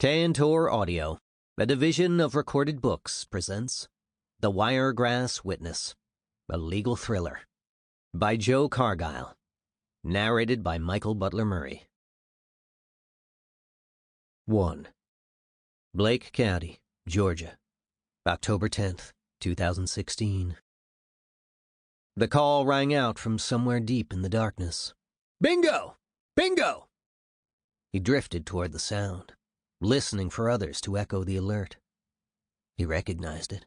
Tantor Audio, a division of Recorded Books, presents The Wiregrass Witness, a legal thriller, by Joe Cargile, narrated by Michael Butler Murray. 1. Blake County, Georgia, October 10th, 2016. The call rang out from somewhere deep in the darkness. Bingo! Bingo! He drifted toward the sound, listening for others to echo the alert. He recognized it.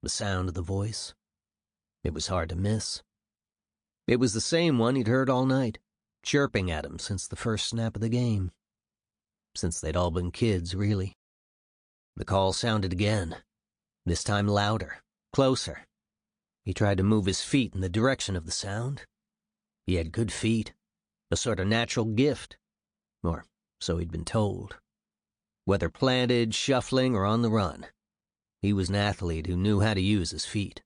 The sound of the voice. It was hard to miss. It was the same one he'd heard all night, chirping at him since the first snap of the game. Since they'd all been kids, really. The call sounded again, this time louder, closer. He tried to move his feet in the direction of the sound. He had good feet, a sort of natural gift, or so he'd been told. Whether planted, shuffling, or on the run, he was an athlete who knew how to use his feet.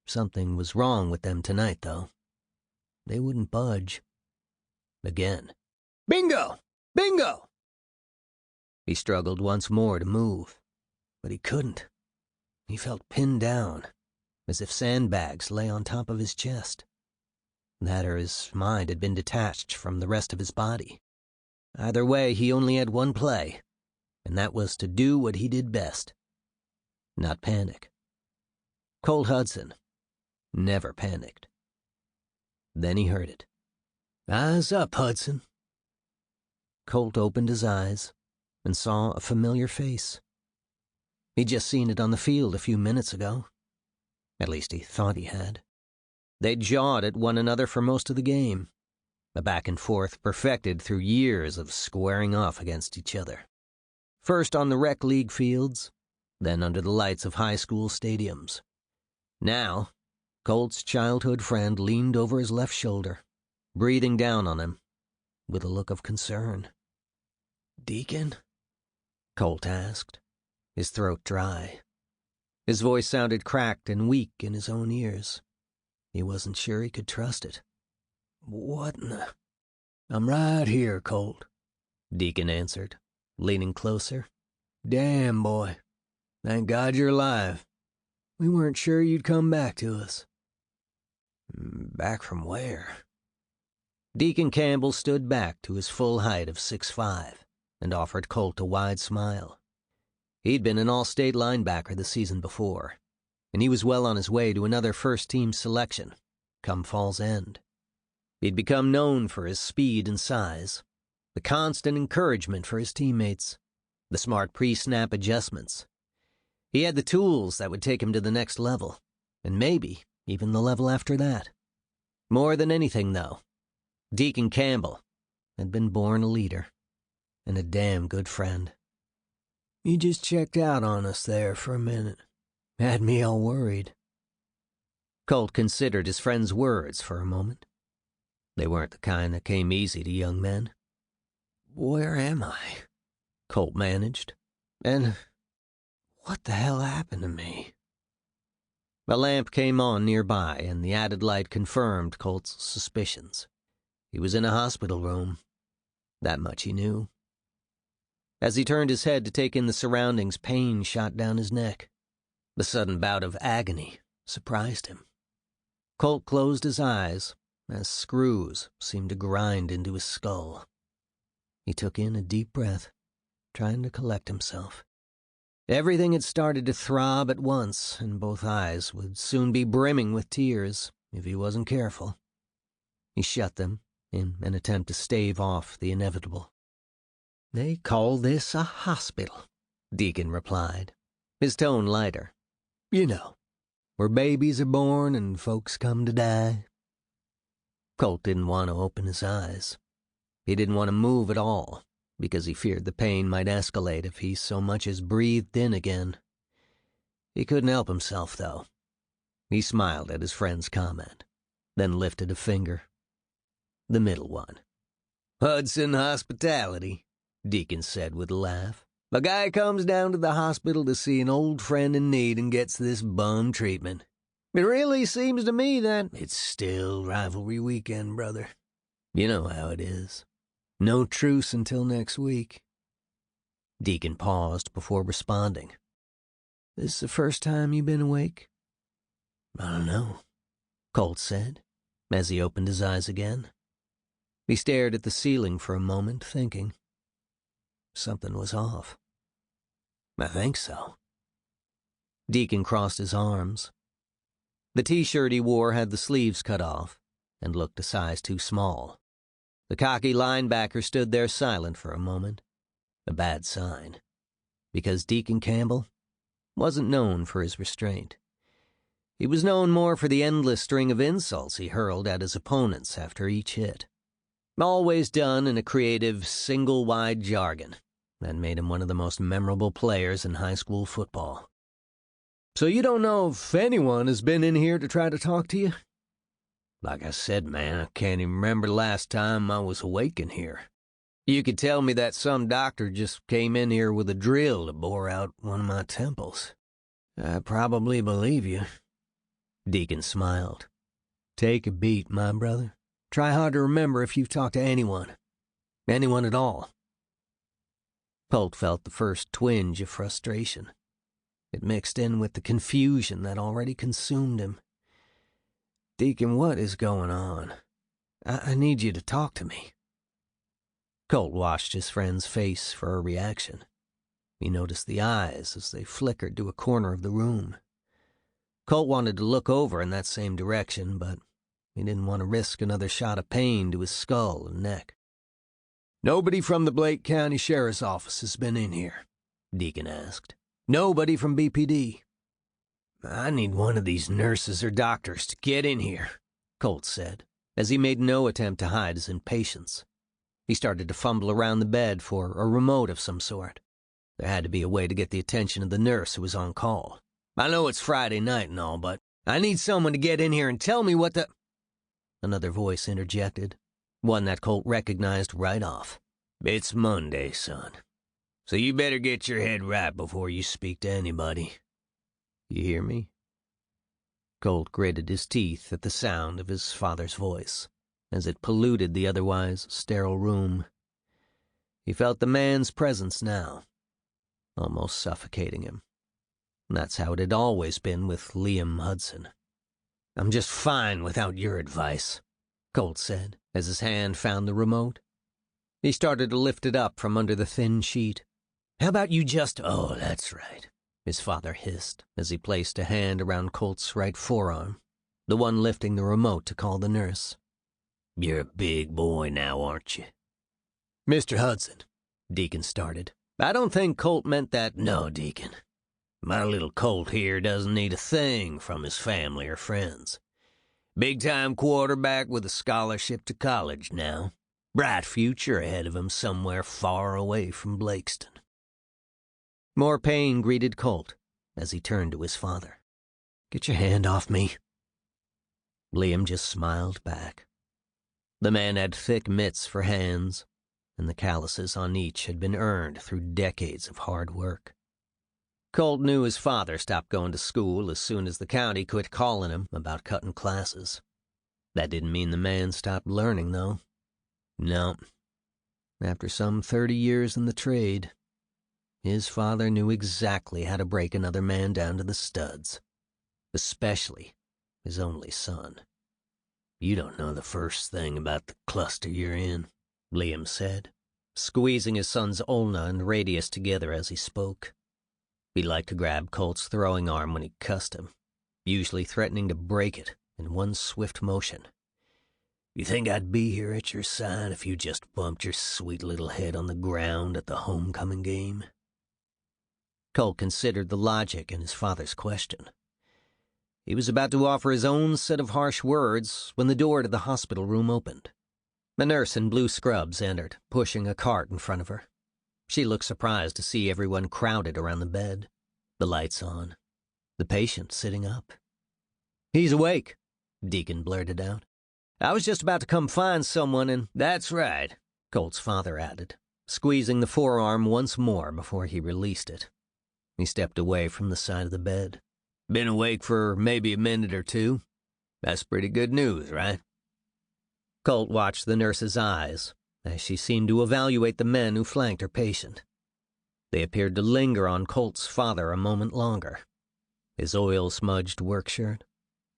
Something was wrong with them tonight, though. They wouldn't budge. Again. Bingo! Bingo! He struggled once more to move, but he couldn't. He felt pinned down, as if sandbags lay on top of his chest. That or his mind had been detached from the rest of his body. Either way, he only had one play, and that was to do what he did best. Not panic. Colt Hudson never panicked. Then he heard it. Eyes up, Hudson. Colt opened his eyes and saw a familiar face. He'd just seen it on the field a few minutes ago. At least he thought he had. They'd jawed at one another for most of the game, a back and forth perfected through years of squaring off against each other. First on the rec league fields, then under the lights of high school stadiums. Now, Colt's childhood friend leaned over his left shoulder, breathing down on him, with a look of concern. "Deacon?" Colt asked, his throat dry. His voice sounded cracked and weak in his own ears. He wasn't sure he could trust it. "What in the—" "I'm right here, Colt," Deacon answered, leaning closer. "Damn, boy. Thank God you're alive. We weren't sure you'd come back to us." "Back from where?" Deacon Campbell stood back to his full height of 6'5", and offered Colt a wide smile. He'd been an all-state linebacker the season before, and he was well on his way to another first-team selection, come fall's end. He'd become known for his speed and size, the constant encouragement for his teammates, the smart pre-snap adjustments. He had the tools that would take him to the next level, and maybe even the level after that. More than anything, though, Deacon Campbell had been born a leader, and a damn good friend. "You just checked out on us there for a minute. Had me all worried." Colt considered his friend's words for a moment. They weren't the kind that came easy to young men. "Where am I?" Colt managed. "And what the hell happened to me?" A lamp came on nearby, and the added light confirmed Colt's suspicions. He was in a hospital room. That much he knew. As he turned his head to take in the surroundings, pain shot down his neck. The sudden bout of agony surprised him. Colt closed his eyes as screws seemed to grind into his skull. He took in a deep breath, trying to collect himself. Everything had started to throb at once, and both eyes would soon be brimming with tears if he wasn't careful. He shut them in an attempt to stave off the inevitable. "They call this a hospital," Deacon replied, his tone lighter. "You know, where babies are born and folks come to die." Colt didn't want to open his eyes. He didn't want to move at all, because he feared the pain might escalate if he so much as breathed in again. He couldn't help himself, though. He smiled at his friend's comment, then lifted a finger. The middle one. "Hudson Hospitality," Deacon said with a laugh. "A guy comes down to the hospital to see an old friend in need and gets this bum treatment. It really seems to me that it's still rivalry weekend, brother. You know how it is. No truce until next week." Deacon paused before responding. This the first time you've been awake? I don't know, Colt said, as he opened his eyes again. He stared at the ceiling for a moment, thinking. Something was off. I think so. Deacon crossed his arms. The t-shirt he wore had the sleeves cut off and looked a size too small. The cocky linebacker stood there silent for a moment, a bad sign, because Deacon Campbell wasn't known for his restraint. He was known more for the endless string of insults he hurled at his opponents after each hit, always done in a creative, single-wide jargon that made him one of the most memorable players in high school football. So you don't know if anyone has been in here to try to talk to you? Like I said, man, I can't even remember the last time I was awake in here. You could tell me that some doctor just came in here with a drill to bore out one of my temples. I probably believe you. Deacon smiled. Take a beat, my brother. Try hard to remember if you've talked to anyone. Anyone at all. Colt felt the first twinge of frustration. It mixed in with the confusion that already consumed him. Deacon, what is going on? I need you to talk to me. Colt watched his friend's face for a reaction. He noticed the eyes as they flickered to a corner of the room. Colt wanted to look over in that same direction, but he didn't want to risk another shot of pain to his skull and neck. Nobody from the Blake County Sheriff's Office has been in here, Deacon asked. Nobody from BPD. I need one of these nurses or doctors to get in here, Colt said, as he made no attempt to hide his impatience. He started to fumble around the bed for a remote of some sort. There had to be a way to get the attention of the nurse who was on call. I know it's Friday night and all, but I need someone to get in here and tell me what the... Another voice interjected, one that Colt recognized right off. It's Monday, son. So you better get your head right before you speak to anybody. You hear me? Colt gritted his teeth at the sound of his father's voice, as it polluted the otherwise sterile room. He felt the man's presence now, almost suffocating him. That's how it had always been with Liam Hudson. I'm just fine without your advice, Colt said, as his hand found the remote. He started to lift it up from under the thin sheet. How about you just... Oh, that's right, his father hissed, as he placed a hand around Colt's right forearm, the one lifting the remote to call the nurse. You're a big boy now, aren't you? Mr. Hudson, Deacon started. I don't think Colt meant that. No, Deacon. My little Colt here doesn't need a thing from his family or friends. Big-time quarterback with a scholarship to college now. Bright future ahead of him somewhere far away from Blakeston. More pain greeted Colt as he turned to his father. Get your hand off me. Liam just smiled back. The man had thick mitts for hands, and the calluses on each had been earned through decades of hard work. Colt knew his father stopped going to school as soon as the county quit calling him about cutting classes. That didn't mean the man stopped learning, though. No. After some 30 years in the trade, his father knew exactly how to break another man down to the studs, especially his only son. You don't know the first thing about the cluster you're in, Liam said, squeezing his son's ulna and radius together as he spoke. He liked to grab Colt's throwing arm when he cussed him, usually threatening to break it in one swift motion. You think I'd be here at your side if you just bumped your sweet little head on the ground at the homecoming game? Colt considered the logic in his father's question. He was about to offer his own set of harsh words when the door to the hospital room opened. A nurse in blue scrubs entered, pushing a cart in front of her. She looked surprised to see everyone crowded around the bed, the lights on, the patient sitting up. He's awake, Deacon blurted out. I was just about to come find someone and... That's right, Colt's father added, squeezing the forearm once more before he released it. He stepped away from the side of the bed. Been awake for maybe a minute or two. That's pretty good news, right? Colt watched the nurse's eyes as she seemed to evaluate the men who flanked her patient. They appeared to linger on Colt's father a moment longer. His oil-smudged work shirt,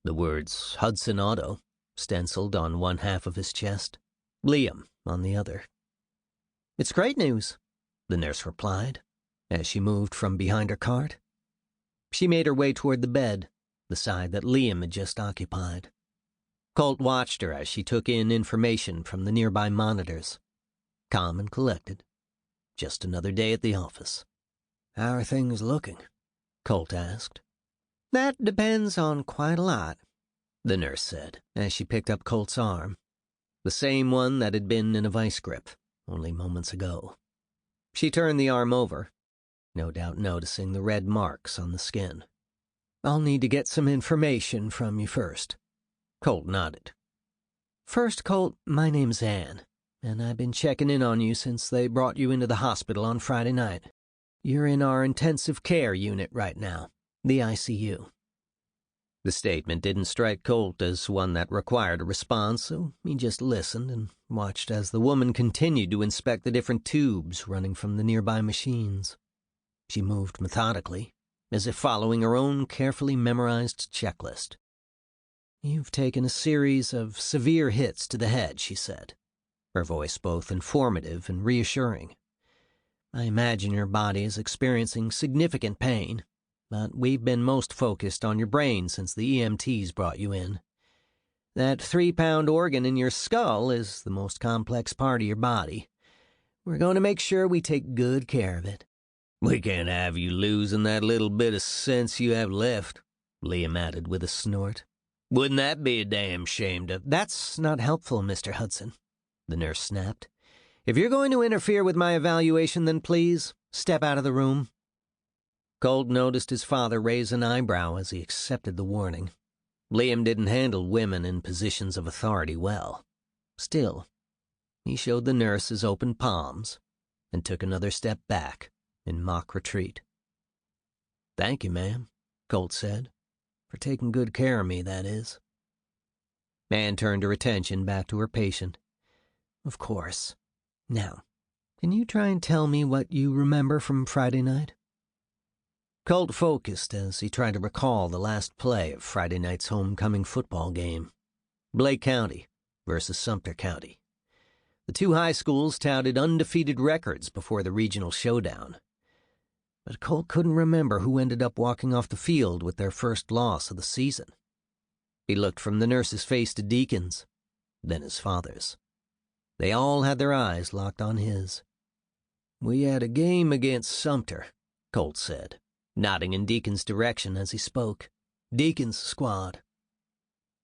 the words Hudson Auto stenciled on one half of his chest, Liam on the other. "It's great news," the nurse replied, as she moved from behind her cart. She made her way toward the bed, the side that Liam had just occupied. Colt watched her as she took in information from the nearby monitors. Calm and collected. Just another day at the office. "How are things looking?" Colt asked. "That depends on quite a lot," the nurse said, as she picked up Colt's arm, the same one that had been in a vice grip only moments ago. She turned the arm over, no doubt noticing the red marks on the skin. "I'll need to get some information from you first." Colt nodded. "First, Colt, my name's Anne, and I've been checking in on you since they brought you into the hospital on Friday night. You're in our intensive care unit right now, the ICU." The statement didn't strike Colt as one that required a response, so he just listened and watched as the woman continued to inspect the different tubes running from the nearby machines. She moved methodically, as if following her own carefully memorized checklist. "You've taken a series of severe hits to the head," she said, her voice both informative and reassuring. "I imagine your body is experiencing significant pain, but we've been most focused on your brain since the EMTs brought you in. That 3-pound organ in your skull is the most complex part of your body. We're going to make sure we take good care of it." "We can't have you losing that little bit of sense you have left," Liam added with a snort. "Wouldn't that be a damn shame to—" "That's not helpful, Mr. Hudson," the nurse snapped. "If you're going to interfere with my evaluation, then please step out of the room." Colt noticed his father raise an eyebrow as he accepted the warning. Liam didn't handle women in positions of authority well. Still, he showed the nurse his open palms and took another step back in mock retreat. "Thank you, ma'am," Colt said. "For taking good care of me, that is." Anne turned her attention back to her patient. "Of course. Now, can you try and tell me what you remember from Friday night?" Colt focused as he tried to recall the last play of Friday night's homecoming football game. Blake County versus Sumter County. The two high schools touted undefeated records before the regional showdown. But Colt couldn't remember who ended up walking off the field with their first loss of the season. He looked from the nurse's face to Deacon's, then his father's. They all had their eyes locked on his. "We had a game against Sumter," Colt said, nodding in Deacon's direction as he spoke. "Deacon's squad."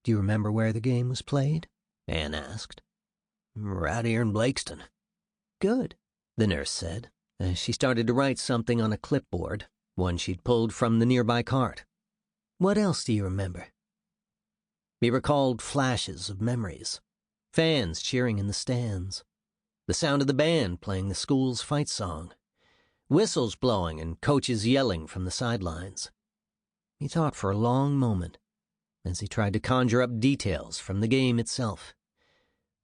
"Do you remember where the game was played?" Anne asked. "Right here in Blakeston." "Good," the nurse said, as she started to write something on a clipboard, one she'd pulled from the nearby cart. "What else do you remember?" He recalled flashes of memories. Fans cheering in the stands. The sound of the band playing the school's fight song. Whistles blowing and coaches yelling from the sidelines. He thought for a long moment as he tried to conjure up details from the game itself.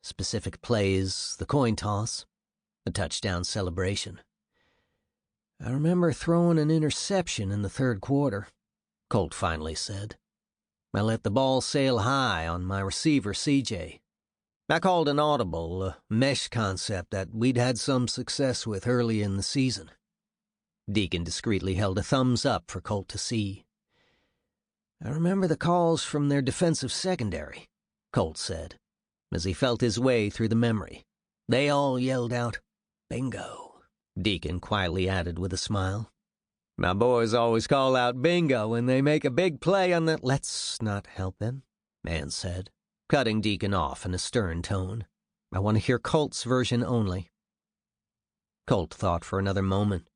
Specific plays, the coin toss, the touchdown celebration. "I remember throwing an interception in the third quarter," Colt finally said. "I let the ball sail high on my receiver, CJ. I called an audible, a mesh concept that we'd had some success with early in the season." Deacon discreetly held a thumbs up for Colt to see. "I remember the calls from their defensive secondary," Colt said, as he felt his way through the memory. "They all yelled out, 'Bingo,'" Deacon quietly added with a smile. "My boys always call out bingo when they make a big play on the—" "Let's not help them," Anne said, cutting Deacon off in a stern tone. "I want to hear Colt's version only." Colt thought for another moment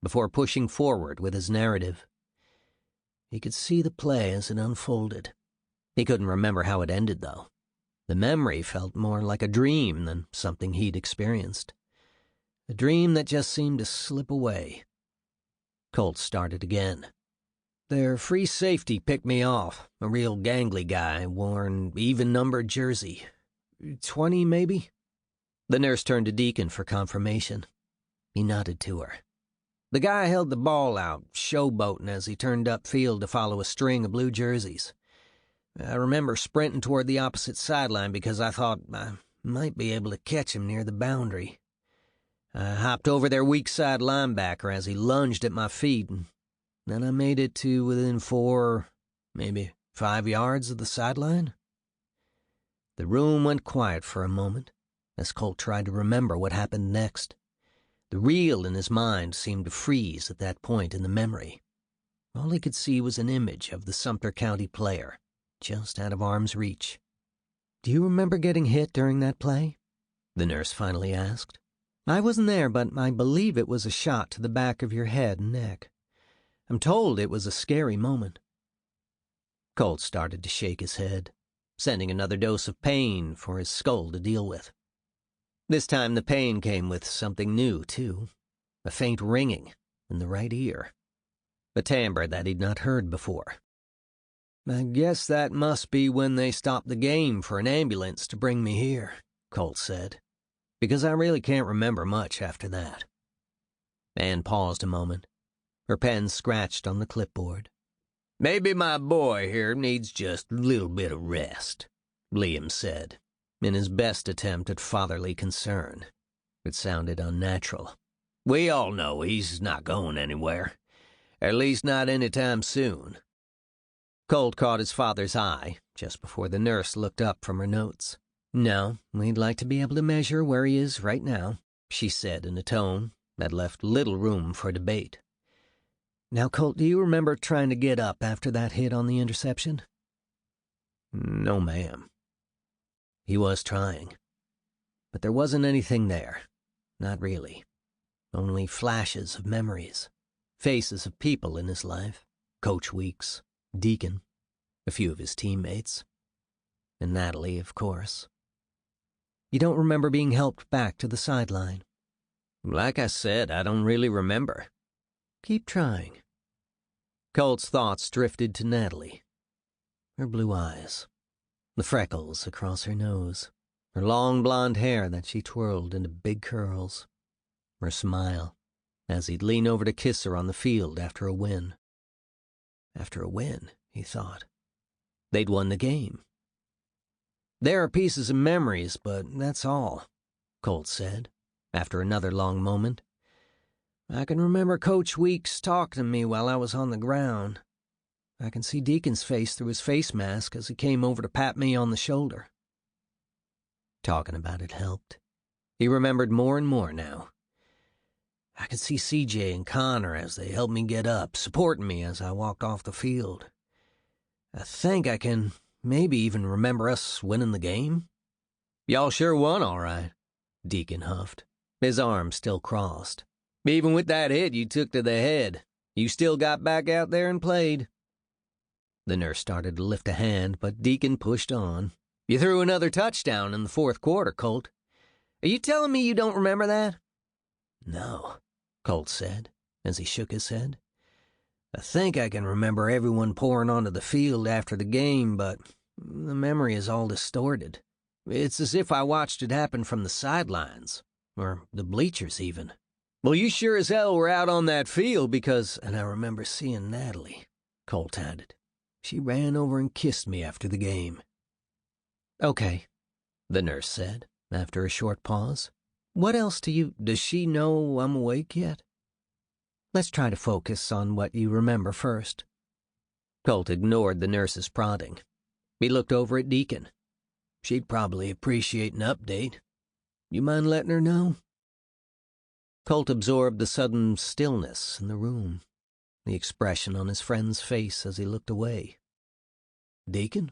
before pushing forward with his narrative. He could see the play as it unfolded. He couldn't remember how it ended, though. The memory felt more like a dream than something he'd experienced. A dream that just seemed to slip away. Colt started again. "Their free safety picked me off, a real gangly guy, wore an even-numbered jersey. 20, maybe?" The nurse turned to Deacon for confirmation. He nodded to her. The guy held the ball out, showboating as he turned upfield to follow a string of blue jerseys. I remember sprinting toward the opposite sideline because I thought I might be able to catch him near the boundary. I hopped over their weak side linebacker as he lunged at my feet, and then I made it to within 4, maybe 5 yards of the sideline. The room went quiet for a moment as Colt tried to remember what happened next. The reel in his mind seemed to freeze at that point in the memory. All he could see was an image of the Sumter County player, just out of arm's reach. "Do you remember getting hit during that play?" the nurse finally asked. "I wasn't there, but I believe it was a shot to the back of your head and neck. I'm told it was a scary moment." Colt started to shake his head, sending another dose of pain for his skull to deal with. This time the pain came with something new, too. A faint ringing in the right ear. A timbre that he'd not heard before. "I guess that must be when they stopped the game for an ambulance to bring me here," Colt said, "because I really can't remember much after that." Anne paused a moment. Her pen scratched on the clipboard. "Maybe my boy here needs just a little bit of rest," Liam said, in his best attempt at fatherly concern. It sounded unnatural. "We all know he's not going anywhere. At least not any time soon." Colt caught his father's eye just before the nurse looked up from her notes. "No, we'd like to be able to measure where he is right now," she said in a tone that left little room for debate. "Now, Colt, do you remember trying to get up after that hit on the interception?" "No, ma'am." He was trying. But there wasn't anything there. Not really. Only flashes of memories. Faces of people in his life. Coach Weeks, Deacon, a few of his teammates. And Natalie, of course. "You don't remember being helped back to the sideline?" "Like I said, I don't really remember." "Keep trying." Colt's thoughts drifted to Natalie. Her blue eyes. The freckles across her nose. Her long blonde hair that she twirled into big curls. Her smile as he'd lean over to kiss her on the field after a win. After a win, he thought. They'd won the game. "There are pieces of memories, but that's all," Colt said, after another long moment. "I can remember Coach Weeks talking to me while I was on the ground. I can see Deacon's face through his face mask as he came over to pat me on the shoulder." Talking about it helped. He remembered more and more now. "I can see CJ and Connor as they helped me get up, supporting me as I walked off the field. I think I can maybe even remember us winning the game." "Y'all sure won all right," Deacon huffed, his arms still crossed. "Even with that hit you took to the head, you still got back out there and played." The nurse started to lift a hand, but Deacon pushed on. "You threw another touchdown in the fourth quarter, Colt. Are you telling me you don't remember that?" "No," Colt said, as he shook his head. "I think I can remember everyone pouring onto the field after the game, but the memory is all distorted. It's as if I watched it happen from the sidelines, or the bleachers even." "Well, you sure as hell were out on that field because—" "And I remember seeing Natalie," Colt added. "She ran over and kissed me after the game." "Okay," the nurse said, after a short pause. "What else does she know I'm awake yet? Let's try to focus on what you remember first." Colt ignored the nurse's prodding. He looked over at Deacon. "She'd probably appreciate an update. You mind letting her know?" Colt absorbed the sudden stillness in the room, the expression on his friend's face as he looked away. Deacon?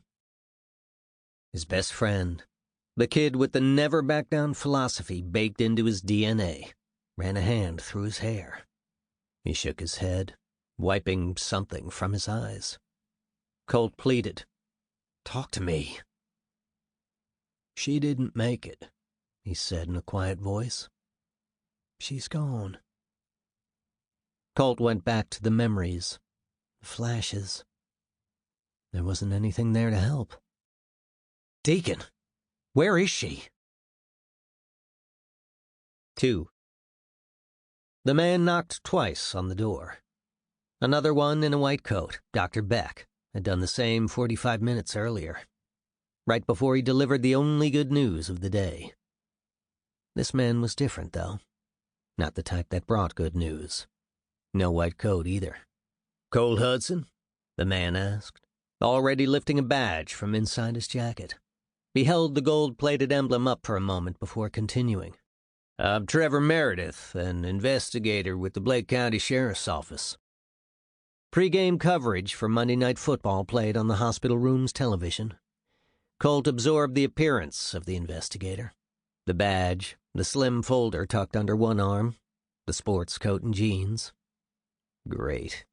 His best friend, the kid with the never-back-down philosophy baked into his DNA, ran a hand through his hair. He shook his head, wiping something from his eyes. Colt pleaded, "Talk to me." "She didn't make it," he said in a quiet voice. "She's gone." Colt went back to the memories, the flashes. There wasn't anything there to help. "Deacon, where is she?" 2. The man knocked twice on the door. Another one in a white coat, Dr. Beck, had done the same 45 minutes earlier, right before he delivered the only good news of the day. This man was different, though. Not the type that brought good news. No white coat either. "Colt Hudson?" the man asked, already lifting a badge from inside his jacket. He held the gold-plated emblem up for a moment before continuing. "I'm Trevor Meredith, an investigator with the Blake County Sheriff's Office." Pre-game coverage for Monday Night Football played on the hospital room's television. Colt absorbed the appearance of the investigator. The badge, the slim folder tucked under one arm, the sports coat and jeans. Great.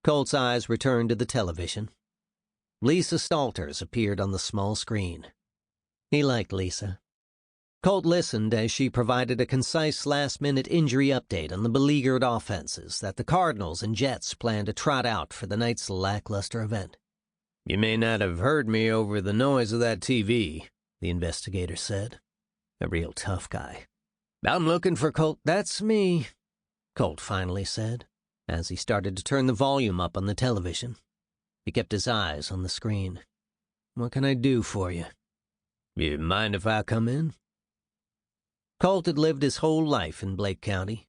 Colt's eyes returned to the television. Lisa Stalters appeared on the small screen. He liked Lisa. Colt listened as she provided a concise last-minute injury update on the beleaguered offenses that the Cardinals and Jets planned to trot out for the night's lackluster event. "You may not have heard me over the noise of that TV," the investigator said. A real tough guy. "I'm looking for Colt." "That's me," Colt finally said, as he started to turn the volume up on the television. He kept his eyes on the screen. "What can I do for you?" "You mind if I come in?" Colt had lived his whole life in Blake County.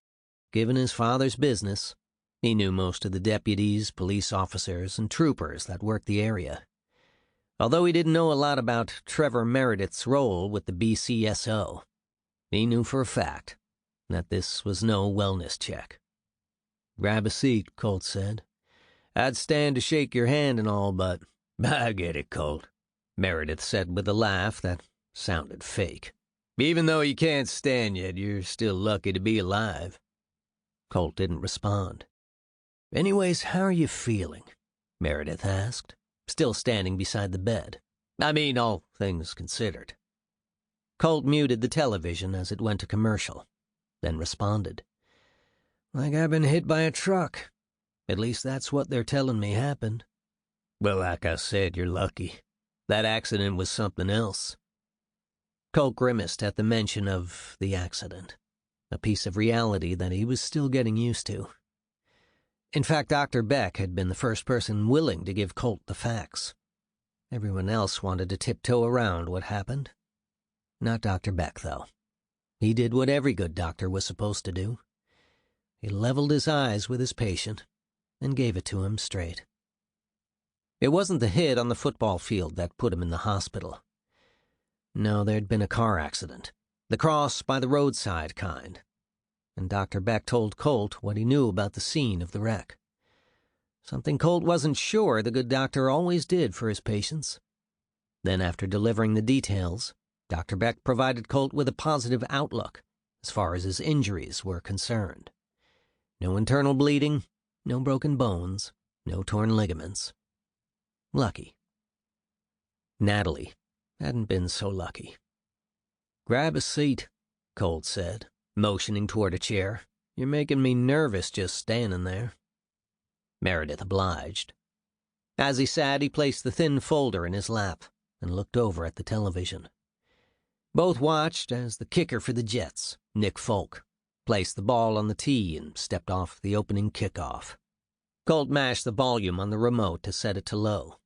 Given his father's business, he knew most of the deputies, police officers, and troopers that worked the area. Although he didn't know a lot about Trevor Meredith's role with the BCSO, he knew for a fact that this was no wellness check. "Grab a seat," Colt said. "I'd stand to shake your hand and all, but—" "I get it, Colt," Meredith said with a laugh that sounded fake. "Even though you can't stand yet, you're still lucky to be alive." Colt didn't respond. "Anyways, how are you feeling?" Meredith asked, still standing beside the bed. "I mean, all things considered." Colt muted the television as it went to commercial, then responded. "Like I've been hit by a truck. At least that's what they're telling me happened." "Well, like I said, you're lucky. That accident was something else." Colt grimaced at the mention of the accident, a piece of reality that he was still getting used to. In fact, Dr. Beck had been the first person willing to give Colt the facts. Everyone else wanted to tiptoe around what happened. Not Dr. Beck, though. He did what every good doctor was supposed to do. He leveled his eyes with his patient and gave it to him straight. It wasn't the hit on the football field that put him in the hospital. No, there'd been a car accident, the cross by the roadside kind, and Dr. Beck told Colt what he knew about the scene of the wreck. Something Colt wasn't sure the good doctor always did for his patients. Then, after delivering the details, Dr. Beck provided Colt with a positive outlook as far as his injuries were concerned. No internal bleeding, no broken bones, no torn ligaments. Lucky. Natalie hadn't been so lucky. "Grab a seat," Colt said, motioning toward a chair. "You're making me nervous just standing there." Meredith obliged. As he sat, he placed the thin folder in his lap and looked over at the television. Both watched as the kicker for the Jets, Nick Folk, placed the ball on the tee and stepped off the opening kickoff. Colt mashed the volume on the remote to set it to low.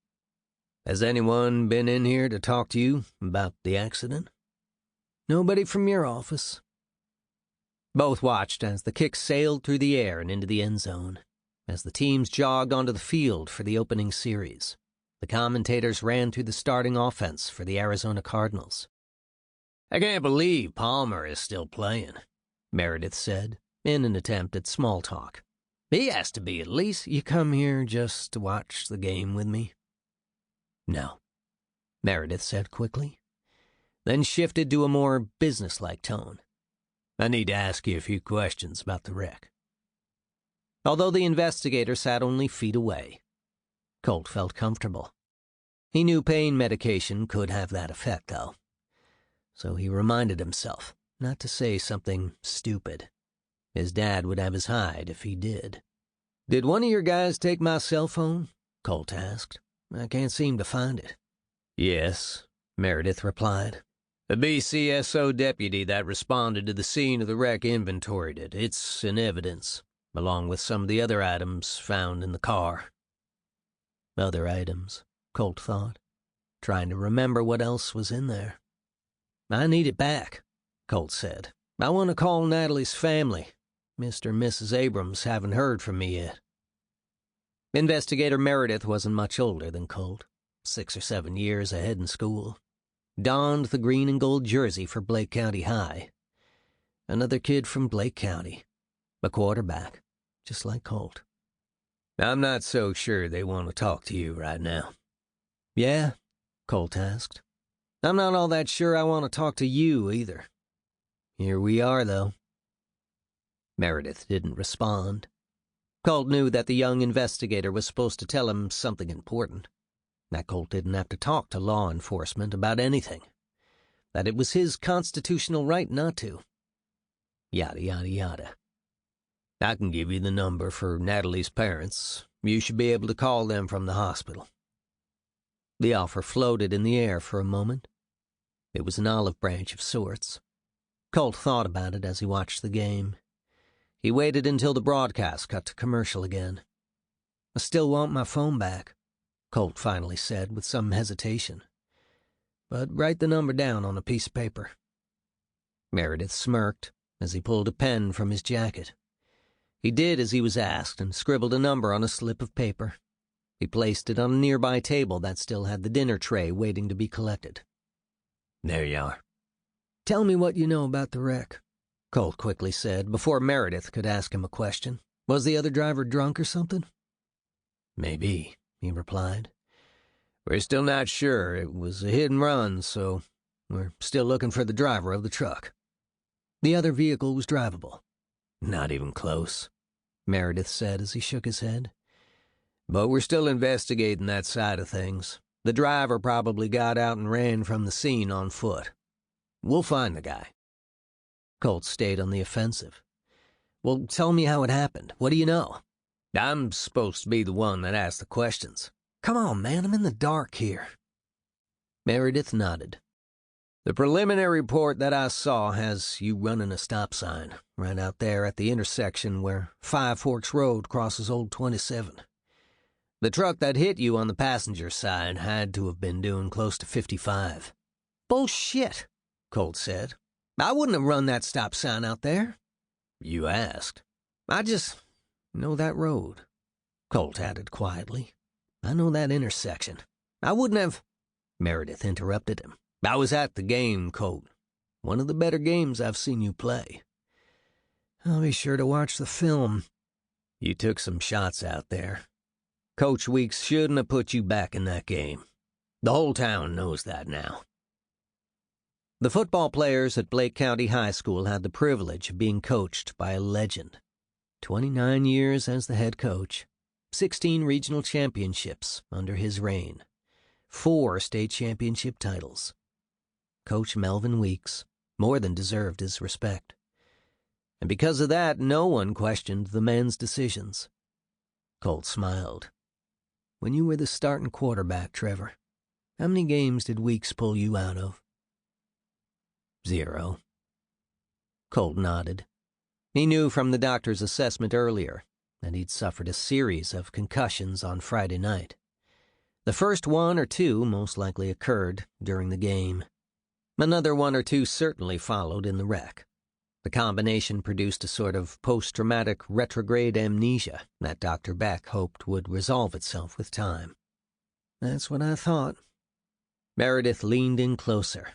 "Has anyone been in here to talk to you about the accident?" "Nobody from your office." Both watched as the kick sailed through the air and into the end zone. As the teams jogged onto the field for the opening series, the commentators ran through the starting offense for the Arizona Cardinals. "I can't believe Palmer is still playing," Meredith said, in an attempt at small talk. "He has to be at least—" "You come here just to watch the game with me?" "No," Meredith said quickly, then shifted to a more businesslike tone. "I need to ask you a few questions about the wreck." Although the investigator sat only feet away, Colt felt comfortable. He knew pain medication could have that effect, though. So he reminded himself not to say something stupid. His dad would have his hide if he did. "Did one of your guys take my cell phone?" Colt asked. "I can't seem to find it." "Yes," Meredith replied. The BCSO deputy that responded to the scene of the wreck inventoried it. It's in evidence, along with some of the other items found in the car. Other items, Colt thought, trying to remember what else was in there. I need it back, Colt said. I want to call Natalie's family. Mr. and Mrs. Abrams haven't heard from me yet. Investigator Meredith wasn't much older than Colt, 6 or 7 years ahead in school. Donned the green and gold jersey for Blake County High. Another kid from Blake County. A quarterback, just like Colt. I'm not so sure they want to talk to you right now. Yeah? Colt asked. I'm not all that sure I want to talk to you either. Here we are, though. Meredith didn't respond. Colt knew that the young investigator was supposed to tell him something important. That Colt didn't have to talk to law enforcement about anything. That it was his constitutional right not to. Yada, yada, yada. I can give you the number for Natalie's parents. You should be able to call them from the hospital. The offer floated in the air for a moment. It was an olive branch of sorts. Colt thought about it as he watched the game. He waited until the broadcast cut to commercial again. I still want my phone back, Colt finally said with some hesitation. But write the number down on a piece of paper. Meredith smirked as he pulled a pen from his jacket. He did as he was asked and scribbled a number on a slip of paper. He placed it on a nearby table that still had the dinner tray waiting to be collected. There you are. Tell me what you know about the wreck, Colt quickly said before Meredith could ask him a question. Was the other driver drunk or something? Maybe, he replied. We're still not sure. It was a hit and run, so we're still looking for the driver of the truck. The other vehicle was drivable. Not even close, Meredith said as he shook his head. But we're still investigating that side of things. The driver probably got out and ran from the scene on foot. We'll find the guy. Colt stayed on the offensive. Well, tell me how it happened. What do you know? I'm supposed to be the one that asks the questions. Come on, man, I'm in the dark here. Meredith nodded. The preliminary report that I saw has you running a stop sign right out there at the intersection where Five Forks Road crosses Old 27. The truck that hit you on the passenger side had to have been doing close to 55. Bullshit, Colt said. I wouldn't have run that stop sign out there. You asked. I just know that road, Colt added quietly. I know that intersection. I wouldn't have... Meredith interrupted him. I was at the game, Colt. One of the better games I've seen you play. I'll be sure to watch the film. You took some shots out there. Coach Weeks shouldn't have put you back in that game. The whole town knows that now. The football players at Blake County High School had the privilege of being coached by a legend. 29 years as the head coach, 16 regional championships under his reign, 4 state championship titles. Coach Melvin Weeks more than deserved his respect. And because of that, no one questioned the man's decisions. Colt smiled. When you were the starting quarterback, Trevor, how many games did Weeks pull you out of? 0. Colt nodded. He knew from the doctor's assessment earlier that he'd suffered a series of concussions on Friday night. The first 1 or 2 most likely occurred during the game. Another 1 or 2 certainly followed in the wreck. The combination produced a sort of post-traumatic retrograde amnesia that Dr. Beck hoped would resolve itself with time. That's what I thought. Meredith leaned in closer.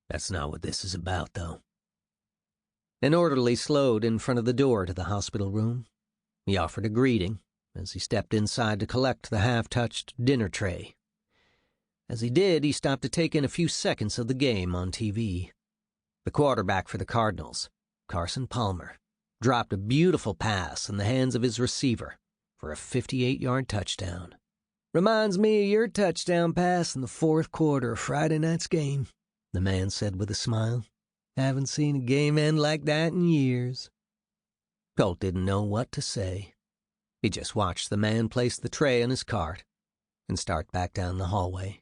That's not what this is about, though. An orderly slowed in front of the door to the hospital room. He offered a greeting as he stepped inside to collect the half-touched dinner tray. As he did, he stopped to take in a few seconds of the game on TV. The quarterback for the Cardinals, Carson Palmer, dropped a beautiful pass in the hands of his receiver for a 58-yard touchdown. Reminds me of your touchdown pass in the 4th quarter of Friday night's game, the man said with a smile. Haven't seen a game end like that in years. Colt didn't know what to say. He just watched the man place the tray in his cart and start back down the hallway.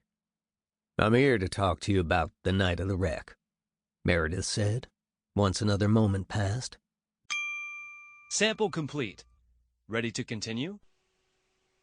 I'm here to talk to you about the night of the wreck, Meredith said, once another moment passed. Sample complete. Ready to continue?